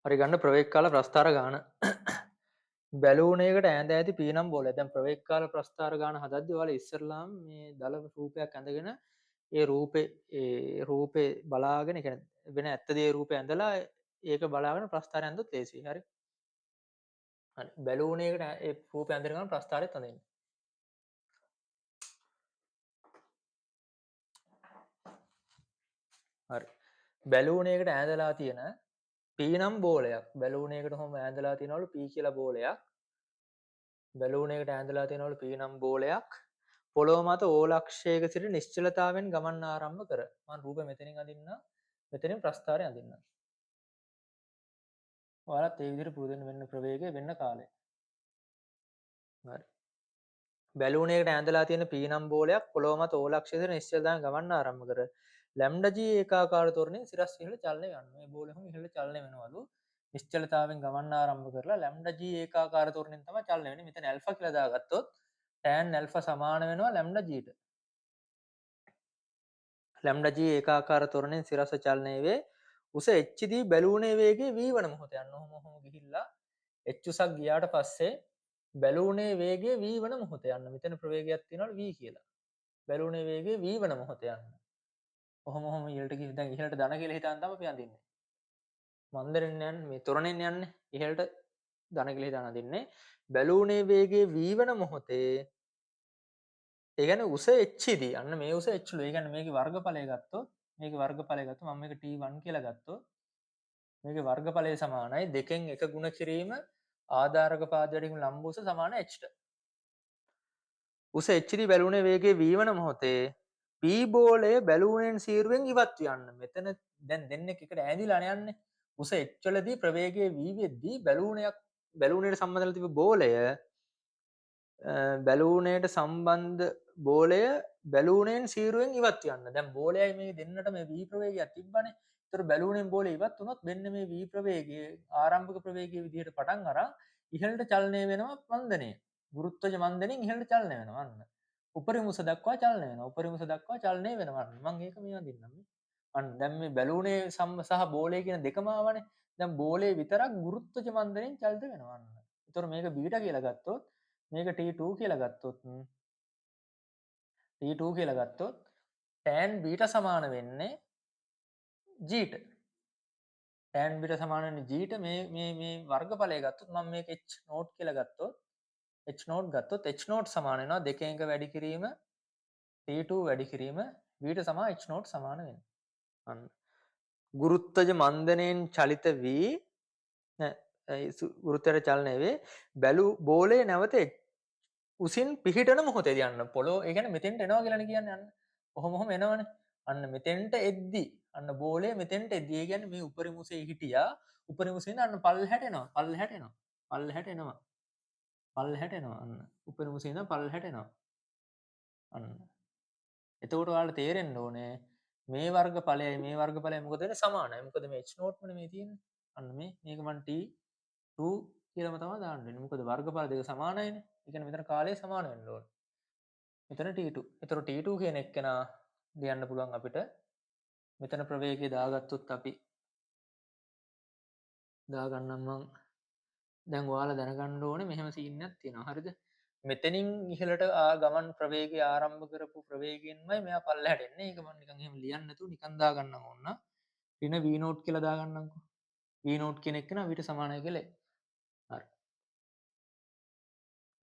හරි ගන්න ප්‍රවේග කාල ප්‍රස්ථාර ගාන. බැලූන් එකකට ඈඳ ඇති පීනම් බෝලය. දැන් ප්‍රවේග කාල ප්‍රස්ථාර ගාන හදද්දී ඔයාලා ඉස්සරලාම මේ දල රූපයක් ඇඳගෙන ඒ රූපේ බලාගෙන ඒ කියන්නේ වෙන ඇත්ත දේ රූපේ ඇඳලා ඒක බලාගෙන ප්‍රස්ථාරය ඇඳුත් ලේසියි. හරි. හරි. බැලූන් එකකට ඒ රූපය ඇඳගෙන ගමන් ප්‍රස්ථාරයත් අඳින්න. හරි. බැලූන් එකකට ඈඳලා තියෙන පීනම් බෝලයක්. බැලූන් එකකට කොහොම ඈඳලා තියනවලු පී කියලා බෝලයක්. බැලූන් එකට ඇඳලා තියෙනවලු පීනම් බෝලයක්. පොළොව මත ඕලක්ෂයක සිට නිශ්චලතාවෙන් ගමන් ආරම්භ කර. මම රූපෙ මෙතනින් අඳින්න. මෙතනින් ප්‍රස්ථාරය අඳින්න. ඔයාලත් ඒ විදිහට පුරුදු වෙන්න ප්‍රවේගය වෙන්න කාලය. හරි. බැලූන් එකට ඇඳලා තියෙන පීනම් බෝලයක් පොළොව මත ඕලක්ෂයක සිට නිශ්චලතාවෙන් ගමන් ආරම්භ කර. ලැම්ඩා G ඒකාකාර තොරණින් සිරස් ඉහළ චලනය යනවා. මේ බෝලෙ හොම ඉහළ චලනය වෙනවලු. නිශ්චලතාවෙන් ගමන් ආරම්භ කරලා ලැම්ඩා G ඒකාකාර තොරණින් තමයි චලනය වෙන්නේ. මෙතන ඇල්ෆා කියලා දාගත්තොත් tan ඇල්ෆා සමාන වෙනවා ලැම්ඩා G ට. ලැම්ඩා G ඒකාකාර තොරණෙන් සිරස චලනය වේ. උස HD බැලූනේ වේගයේ v වන මොහොත යන්න. ඔහොම ගිහිල්ලා h උසක් ගියාට පස්සේ බැලූනේ වේගයේ v වන මොහොත යන්න. මෙතන ප්‍රවේගයක් තියෙනවලු v කියලා. බැලූනේ වේගයේ v වන මොහොත යන්න. ඔහොම ඉහළට ගිහින් දැන් ඉහළට ධන කියලා හිතාන තමයි අපි අඳින්නේ. මන්දරෙන් යන්නේ මේ තොරණෙන් යන්නේ ඉහළට ධන කියලා හිතාන අඳින්නේ. බැලූනේ වේගයේ v වන මොහොතේ ඒ කියන්නේ උස hd අන්න මේ උස h ලු. ඒ කියන්නේ මේකේ වර්ගඵලය ගත්තොත් මේකේ වර්ගඵලය ගත්තොත් මම මේක t1 කියලා ගත්තොත් මේකේ වර්ගඵලය සමානයි දෙකෙන් එක ගුණ කිරීම ආධාරක පාදවලින් ලම්බ උස සමාන h ට. උස hd බැලුනේ වේගයේ v වන මොහොතේ p බෝලය බැලුනෙන් සීරුවෙන් ඉවත් යන්න. මෙතන දැන් දෙන්නෙක් එකට ඈඳිලා යන්නේ. උස h වලදී ප්‍රවේගයේ v වෙද්දී බැලුනේට සම්බන්ධ තිබු බෝලය බැලූනයට සම්බන්ධ බෝලය බැලූනයෙන් සීරුවෙන් ඉවත් යන්න. දැන් බෝලයයි මේ දෙන්නට මේ v ප්‍රවේගයක් තිබ්බනේ. ඒතර බැලූනෙන් බෝලය ඉවත් වුණොත් මෙන්න මේ v ප්‍රවේගයේ ආරම්භක ප්‍රවේගයේ විදිහට පටන් අරන් ඉහළට චලනය වෙනවා මන්දනය. ගුරුත්වජ මන්දනෙන් ඉහළට චලනය වෙනවා අන්න. උපරිම උස දක්වා චලනය වෙනවා. උපරිම උස දක්වා චලනය වෙනවා අන්න. මම ඒක මේ අඳින්නම්. අන්න දැන් මේ බැලූනේ සහ බෝලය කියන දෙකම ආවනේ. දැන් බෝලේ විතරක් ගුරුත්වජ මන්දනෙන් චලිත වෙනවා අන්න. ඒතර මේක බීටා කියලා ගත්තොත් මේක T2 කියලා ගත්තොත් T2 කියලා ගත්තොත් tan බීටා සමාන වෙන්නේ G ට. tan බීටා සමාන වෙන්නේ G ට මේ වර්ගඵලය ගත්තොත් මම මේක h නෝට් කියලා ගත්තොත් h නෝට් ගත්තොත් h නෝට් සමාන වෙනවා දෙකෙන් එක වැඩි කිරීම T2 වැඩි කිරීම බීටා සමා h නෝට් සමාන වෙනවා. අන්න. ගුරුත්වජ මන්දණයෙන් චලිත වී ගුරුත්වයට චලනය වේ. බෝලේ නැවත උසින් පිහිටන මොහොතේදී යන්න පොළොව ඒ කියන්නේ මෙතෙන්ට එනවා කියලානේ කියන්නේ අන්න. ඔහොම එනවනේ. අන්න මෙතෙන්ට එද්දි අන්න බෝලය මෙතෙන්ට එද්දි ඒ කියන්නේ මේ උපරිම උසේ හිටියා. උපරිම උසේ ඉඳන් අන්න පල්ලෙහාට එනවා. පල්ලෙහාට එනවා. පල්ලෙහාට එනවා. පල්ලෙහාට එනවා අන්න. උපරිම උසේ ඉඳන් පල්ලෙහාට එනවා. අන්න. එතකොට ඔයාලට තේරෙන්න ඕනේ මේ වර්ගඵලයයි මේ වර්ගඵලයයි මොකද වෙන්නේ සමානයි. මොකද මේ h නෝට් මනේ මේ තියෙන්නේ. අන්න මේක මන් t2 කියලාම තමයි දාන්න වෙන්නේ. මොකද වර්ගඵල දෙක සමානයිනේ. ඒ කියන්නේ මෙතන කාලය සමාන වෙන්න ඕනේ. මෙතන T2. ඒතර T2 කියන එක්කෙනා ලියන්න පුළුවන් අපිට. මෙතන ප්‍රවේගය දාගත්තොත් අපි දාගන්නම් මං. දැන් ඔයාලා දැනගන්න ඕනේ මෙහෙම සීන් එකක් තියෙනවා. හරිද? මෙතනින් ඉහළට ගමන් ප්‍රවේගය ආරම්භ කරපු ප්‍රවේගයෙන්මයි මෙයා පල්ලෙහාට එන්නේ. ඒක මම නිකන් එහෙම ලියන්නේ නැතුව නිකන් දාගන්නම් ඕන්න. ඍණ v නෝට් කියලා දාගන්නම්කෝ. v නෝට් කියන එක්කෙනා v ට සමානයි කියලා. හරි.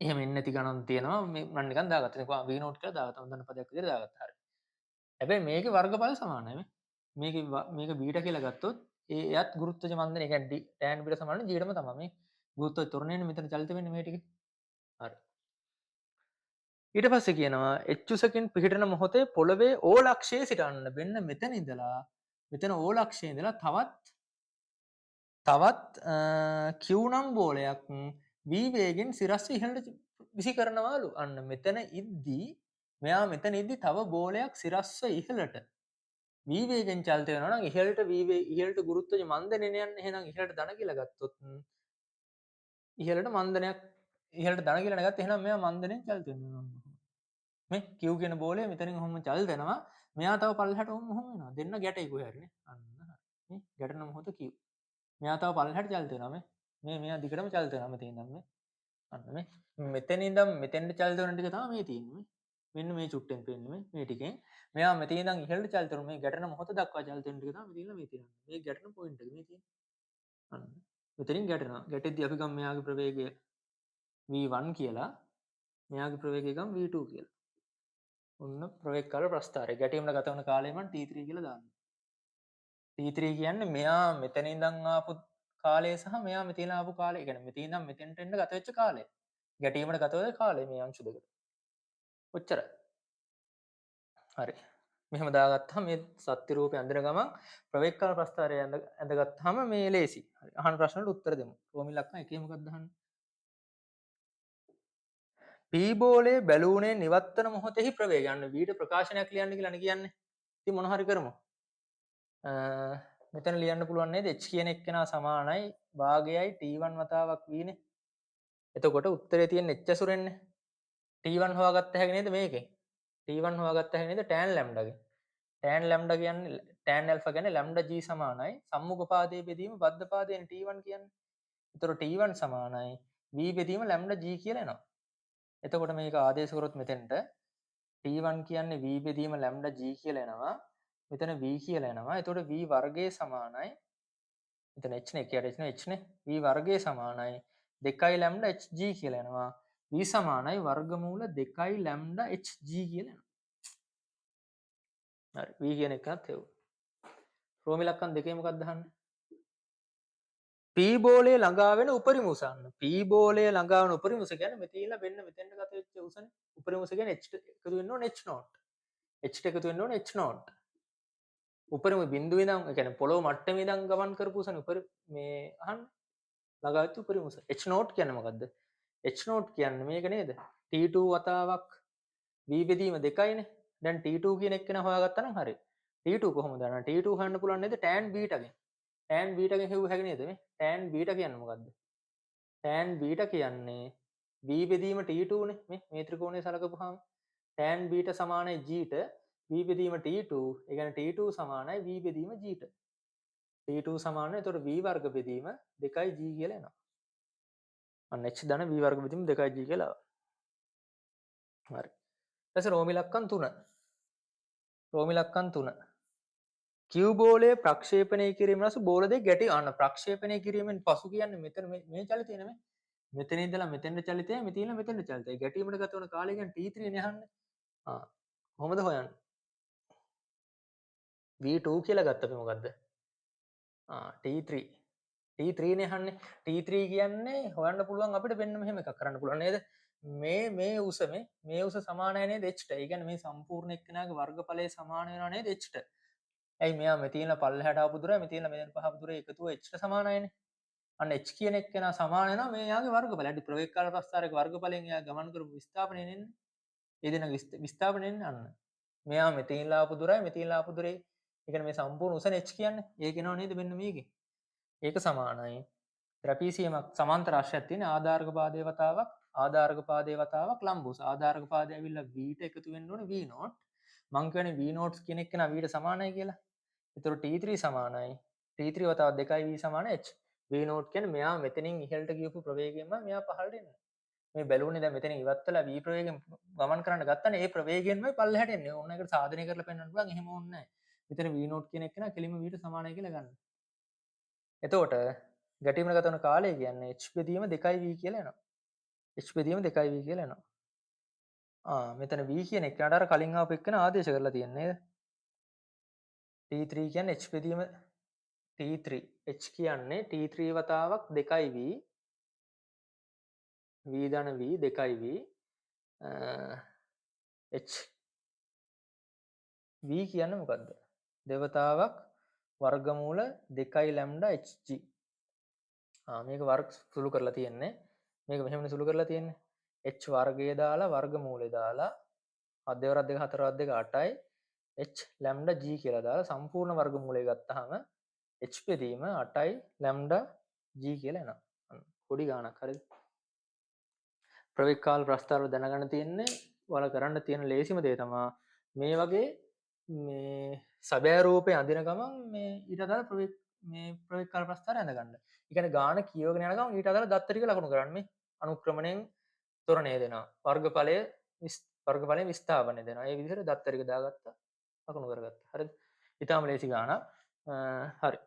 එහෙම එන්නේ නැති ගණන් තියෙනවා. මේ මම නිකන් දාගත්තා. v නෝට් කියලා දාගත්තා. හොඳන පදයක් විදිහට දාගත්තා. හරි. හැබැයි මේකේ වර්ගඵල සමානයි මේ. මේක බීටා කියලා ගත්තොත් එයත් ගුරුත්වජ මන්දනය කියන්නේ tan බීටා සමාන g ටම තමයි. මේ ගුරුත්වජ ත්වරණයනේ මෙතන චලිත වෙන්නේ මේ ටික. හරි. ඊට පස්සේ කියනවා h උසකින් පිහිටන මොහොතේ පොළවේ ඕලක්ෂයේ සිටන්න. මෙන්න මෙතන ඉඳලා මෙතන ඕලක්ෂයේ ඉඳලා තවත් q නම් බෝලයක් v වේගෙන් සිරස්ව ඉහළට විසි කරනවාලු. අන්න මෙතන ඉද්දී මෙයා මෙතන ඉද්දී තව බෝලයක් සිරස්ව ඉහළට v වේගෙන් චලිත වෙනවා නම් ඉහළට ගුරුත්වජ මන්දනය යන්නේ. එහෙනම් ඉහළට ධන කියලා ගත්තොත් ඉහළට මන්දනයක් ඉහළට ධන කියලා නැගත්ත එහෙනම් මෙයා මන්දනයෙන් චලිත වෙනවා. මේ q කියන බෝලය මෙතනින් ඔහොම චලිත වෙනවා. මෙයා තව පල්ලෙහාට ඔහොම වෙනවා. දෙන්න ගැටයි කොහේ හරි නේ. අන්න හරි. මේ ගැටෙන මොහොත q. මෙයා තව පල්ලෙහාට චලිත වෙනවා මේ මෙයා දිගටම චලිත වෙනවා මෙතන ඉඳන් මේ අන්න මේ මෙතන ඉඳන් මෙතෙන්ට චලිත වෙන ටික තමයි මේ තියෙන්නේ මෙන්න මේ චුට්ටෙන් පෙන්නේ මේ ටිකෙන් මෙයා මෙතන ඉඳන් ඉහළට චලිත වෙන මේ ගැටෙන මොහොත දක්වා චලිත වෙන ටික තමයි මේ තියෙන්නේ මේ ගැටෙන පොයින්ට් එක මේ තියෙන්නේ අන්න මෙතනින් ගැටෙනවා ගැටෙද්දී අපි ගමු මෙයාගේ ප්‍රවේගය v1 කියලා මෙයාගේ ප්‍රවේගය ගමු v2 කියලා ඔන්න ප්‍රවේග කාල ප්‍රස්ථාරය ගැටීමට ගත වන කාලය මම t3 කියලා දානවා t3 කියන්නේ මෙයා මෙතන ඉඳන් ආපු කාලය සහ මෙයා මෙතන ආපු කාලය. ඒ කියන්නේ මෙතන ඉඳන් මෙතෙන්ට එන්න ගත වෙච්ච කාලය. ගැටීමට ගත වෙච්ච කාලය මේ අංශු දෙකට. ඔච්චරයි. හරි. මෙහෙම දාගත්තාම මේ සත්‍ය රූපේ අඳින ගමන් ප්‍රවේග කාල ප්‍රස්ථාරය ඇඳගත්තාම මේ ලේසි. හරි. අහන ප්‍රශ්නවලට උත්තර දෙමු. රෝමි ලක්ෂණ එකේ මොකක්ද අහන්නේ? P බෝලේ බැලූනේ නිවත්තන මොහොතෙහි ප්‍රවේගය. අන්න V ට ප්‍රකාශනයක් ලියන්න කියලානේ කියන්නේ. ඉතින් මොන හරි කරමු. මෙතන ලියන්න පුළුවන් නේද h කියන එක්කෙනා සමානයි භාගයයි t1 වතාවක් v නේ. එතකොට උත්තරේ තියෙන h ඇසුරෙන්නේ. t1 හොයාගත්ත හැකි නේද මේකෙන්? t1 හොයාගත්ත හැකි නේද tan lambda ගෙන්? tan lambda කියන්නේ tan alpha කියන්නේ lambda g සමානයි සම්මුඛ පාදයේ බෙදීම බද්ධ පාදයෙන් t1 කියන්නේ. එතකොට t1 සමානයි v බෙදීම lambda g කියලා එනවා. එතකොට මේක ආදේශ කරොත් මෙතෙන්ට t1 කියන්නේ v බෙදීම lambda g කියලා එනවා. මෙතන v කියලා එනවා. එතකොට v වර්ගයේ සමානයි මෙතන h නේ එකට h නේ v වර්ගයේ සමානයි 2 lambda hg කියලා එනවා. v සමානයි වර්ගමූල 2 lambda hg කියලා එනවා. හරි v කියන එකත් හේව. රෝමි ලක්කන් දෙකේ මොකක්ද අහන්නේ? p බෝලේ ළඟා වෙන උපරිම උස අන්න. p බෝලේ ළඟා වෙන උපරිම උස කියන්නේ මෙතන වෙන්න මෙතෙන්ට ගත වෙච්ච උසනේ. උපරිම උස කියන්නේ h එකතු වෙන්න ඕනේ h naught. h එකතු වෙන්න ඕනේ h naught. උපරිම බිඳුව ඉඳන් ඒ කියන්නේ පොළොව මට්ටමේ ඉඳන් ගමන් කරපු උසනේ උපරිම මේ අහන්න ළඟාවෙච්ච උපරිම උස h naught කියන්නේ මොකද්ද h naught කියන්නේ මේක නේද t2 වතාවක් v බෙදීම 2යිනේ දැන් t2 කියන එක නේ හොයාගත්තා නම් හරි t2 කොහොමද දන්නව t2 හොයන්න පුළුවන් නේද tan β ගෙන් tan β ගෙන් හෙව්ව හැක නේද මේ tan β කියන්නේ මොකද්ද tan β කියන්නේ v බෙදීම t2 නේ මේ ත්‍රිකෝණය සලකපුවාම tan β සමානයි g ට v බෙදීම t2 ඒ කියන්නේ t2 සමානයි v බෙදීම g ට t2 සමානයි එතකොට v වර්ග බෙදීම 2g කියලා එනවා අන්න h ධන v වර්ග බෙදීම 2g කියලා ආවා හරි ඊට රෝමි ලක්කන් 3 රෝමි ලක්කන් 3 q බෝලය ප්‍රක්ෂේපණය කිරීම රස බෝල දෙක ගැටි අන්න ප්‍රක්ෂේපණය කිරීමෙන් පසු කියන්නේ මෙතන මේ චලිතය නෙමෙයි මෙතන ඉඳලා මෙතෙන්ට චලිතය මෙතන ඉඳලා මෙතෙන්ට චලිතය ගැටීමට ගත වන කාලය කියන්නේ t3 නේ අහන්නේ කොහොමද හොයන්නේ v2 කියලා ගත්ත අපි මොකද්ද t3 t3 නේ අහන්නේ t3 කියන්නේ හොයන්න පුළුවන් අපිට වෙන්න මෙහෙම එකක් කරන්න පුළුවන් නේද මේ උස මේ උස සමානයි නේද h ට ඒ කියන්නේ මේ සම්පූර්ණ එක්කෙනාගේ වර්ගඵලය සමාන වෙනවා නේද h ට ඇයි මෙයා මෙතන පල්ලෙහාට ආපු දුර මෙතන මෙතන පහපු දුර එකතුව h ට සමානයිනේ අන්න h කියන එක්කෙනා සමාන වෙනවා මේ යාගේ වර්ගඵලය අඩි ප්‍රවේග කාල ප්‍රස්ථාරයක වර්ගඵලයෙන් එයා ගමන් කරපු විස්ථාපනය නෙන්නේ ඒ දෙන විස්ථාපනය නෙන්නේ අන්න මෙයා මෙතනලා ආපු දුරයි මෙතනලා ආපු දුරේ ඒ කියන්නේ මේ සම්පූර්ණ උසන h කියන්නේ ඒක එනවා නේද මෙන්න මේකේ ඒක සමානයි ත්‍රැපීසියමක් සමාන්තර අශ්‍රයක් තියෙන ආධාරක පාදයේ වතාවක් ලම්බෝස ආධාරක පාදය ඇවිල්ලා v ට එකතු වෙන්න ඕනේ v naught මං කියන්නේ v naught කියන එක නා v ට සමානයි කියලා. ඒතර t3 සමානයි t3 වතාවක් 2v සමාන h v naught කියන්නේ මෙයා මෙතනින් ඉහළට ගියපු ප්‍රවේගයෙන්ම මෙයා පහළට එන්නේ. මේ බැලුනේ දැන් මෙතන ඉවත් වෙලා v ප්‍රවේගයෙන් ගමන් කරන්න ගත්තනේ ඒ ප්‍රවේගයෙන්මයි පල්ලෙහාට එන්නේ. ඕන එකට සාධනය කරලා පෙන්වන්න පුළුවන් එහෙම ඕනේ නැහැ. මෙතන v naught කියන එක නා කෙලින්ම v ට සමානයි කියලා ගන්න. එතකොට ගැටීමට ගත වන කාලය කියන්නේ h බෙදීම 2v කියලා එනවා. h බෙදීම 2v කියලා එනවා. මෙතන v කියන එකට අර කලින් ආපු එක්කන ආදේශ කරලා තියෙන්නේ නේද? t3 කියන්නේ h බෙදීම t3 h කියන්නේ t3 වතාවක් 2v v ධන v 2v h v කියන්නේ මොකද්ද? දෙවතාවක් වර්ගමූල 2 lambda hg. මේක වර්ග සුළු කරලා තියෙන්නේ. මේක මෙහෙමනේ සුළු කරලා තියෙන්නේ. h වර්ගය දාලා වර්ගමූලය දාලා 7 දෙවරක් 2 4 වක් 2 8යි h lambda g කියලා දාලා සම්පූර්ණ වර්ගමූලය ගත්තාම h බෙදීම 8යි lambda g කියලා එනවා. පොඩි ගාණක් හරිද? ප්‍රවේග කාල ප්‍රස්ථාරව දැනගන්න තියෙන්නේ ඔයාලා කරන්න තියෙන ලේසිම දේ තමයි මේ වගේ මේ සැබෑ රූපේ අඳින ගමන් මේ ඊට අදාළ ප්‍රවේග මේ ප්‍රවිකල්ප ප්‍රස්ථාරය ඇඳගන්න. ඒ කියන්නේ ගාන කියවගෙන යන ගමන් ඊට අදාළ දත්ත ටික ලකුණු කරන්න මේ අනුක්‍රමණයෙන් තොරණය දෙනවා. වර්ගඵලයේ විස්ථාපනය දෙනවා. ඒ විදිහට දත්ත ටික දාගත්තා ලකුණු කරගත්තා. හරිද? ඊටාම ලේසි ගානක්. හරි.